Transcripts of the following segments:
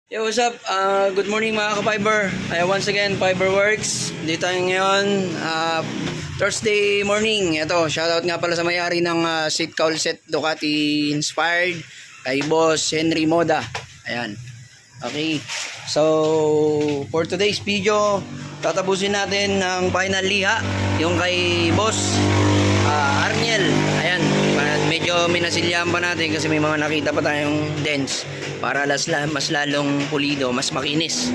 Yo, what's up? Good morning mga ka-Fiber. Once again, Fiberworks. Dito tayo ngayon, Thursday morning. Ito, shoutout nga pala sa may-ari ng seat cowl set Ducati Inspired kay Boss Henry Moda. Ayan. Okay. So, for today's video, tatapusin natin ng final liha, yung kay Boss Arniel. Ayan. Medyo minasilyahan pa natin kasi may mga nakita pa tayong dents para mas lalong pulido, mas makinis.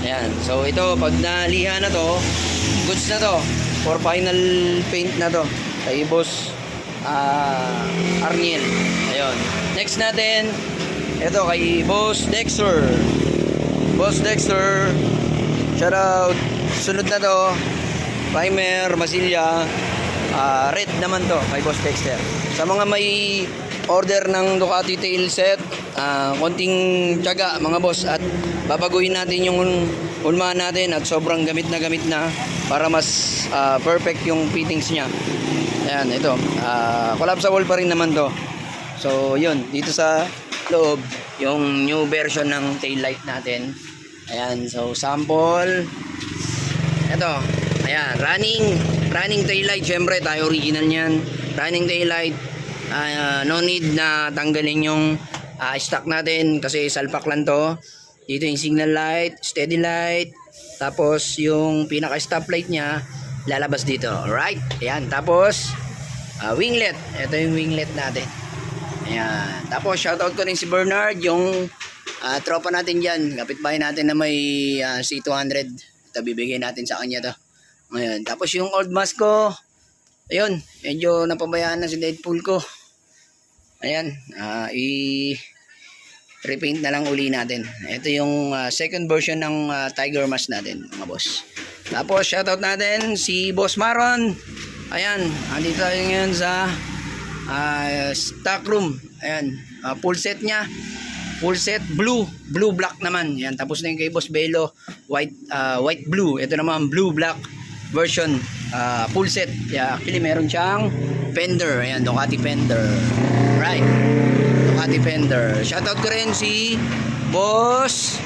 Ayan. So ito, pag naliha na to, goods na to for final paint na to kay Boss Arniel. Ayun. Next natin, ito kay Boss Dexter. Boss Dexter, shout out. Sunod na to, primer, masilya, red naman to kay Boss Dexter. Sa mga may order ng Ducati tail set, konting tiyaga mga boss, at babaguhin natin yung ulmahan natin at sobrang gamit na para mas perfect yung fittings nya. Ayan, ito collapsible pa rin naman to. So yun, dito sa loob yung new version ng tail light natin. Ayan, so sample ito. Ayan, running tail light. Syempre tayo original nyan, running tail light. No need na tanggalin yung stock natin kasi salpak lang to. Dito yung signal light, steady light, tapos yung pinaka stoplight nya lalabas dito. Alright, ayan. Tapos winglet, ito yung winglet natin. Ayan. Tapos shoutout ko rin si Bernard, yung tropa natin dyan, kapitbahay natin na may C200. Ito bibigay natin sa kanya to ngayon. Tapos yung old mask ko, ayun, medyo napabayaan na si Deadpool ko. Ayan, repaint na lang uli natin. Ito yung second version ng Tiger Mask natin mga boss. Tapos shoutout natin si Boss Maron. Ayan, andito tayo ngayon sa stock room. Ayan, full set nya, full set blue black naman. Ayan, tapos na yung kay Boss Belo, white blue. Ito naman blue black version, full set. Yeah, actually meron siyang fender. Ayan, Ducati fender. Right, Ducati fender. Shoutout ko rin si Boss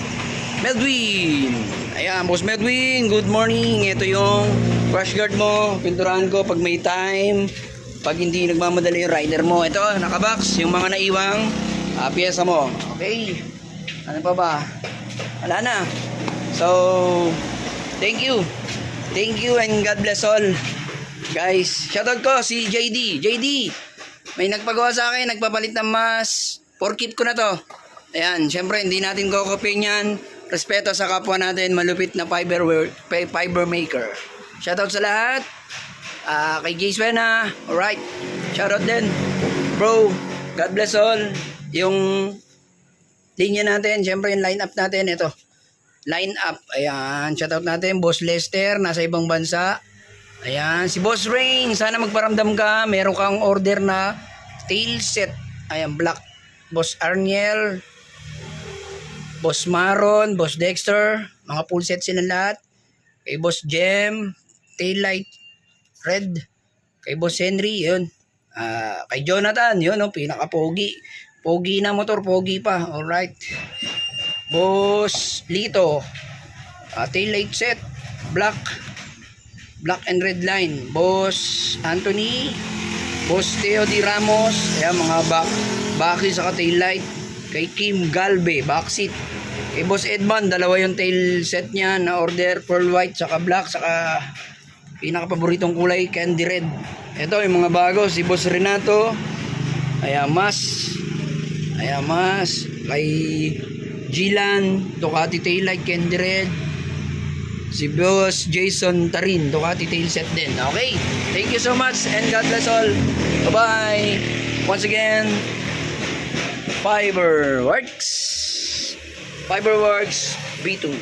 Medwin. Ayan, Boss Medwin, good morning. Ito yung crash guard mo. Pinturahan ko pag may time, pag hindi nagmamadali yung rider mo. Ito, nakabox yung mga naiwang piyesa mo. Okay, ano pa ba? Wala na. So thank you and God bless all guys. Shoutout ko si JD. May nagpagawa sa akin, nagpapalit ng mas 4 kit ko na to. Ayan, syempre hindi natin kokopin yan. Respeto sa kapwa natin, malupit na fiber maker. Shoutout sa lahat. Kay Jay Suena, alright, shoutout din bro. God bless all. Yung linya natin, syempre yung line up natin, ito line up. Ayan, shoutout natin Boss Lester, nasa ibang bansa. Ayan, si Boss Rain, sana magparamdam ka, meron kang order na tail set. Ayan, black. Boss Arniel, Boss Maron, Boss Dexter, mga full set sila lahat. Kay Boss Jem, tail light red. Kay Boss Henry, yun. Kay Jonathan, yun, no, pinaka-pogi. Pogi na motor, pogi pa. Alright. Boss Lito, tail light set, black and red line. Boss Anthony, Boss Teo Di Ramos, ayan, mga baki sa tail light. Kay Kim Galbe, backseat. Kay Boss Edmond, dalawa yung tail set niya na order, pearl white saka black, saka pinaka paboritong kulay candy red. Ito yung mga bago, si Boss Renato, ayan, mas kay Gilan, Ducati tail light candy red. Si Boss Jason Tarin, Ducati tail set din. Okay, thank you so much and God bless all. Bye bye. Once again, Fiberworks B2.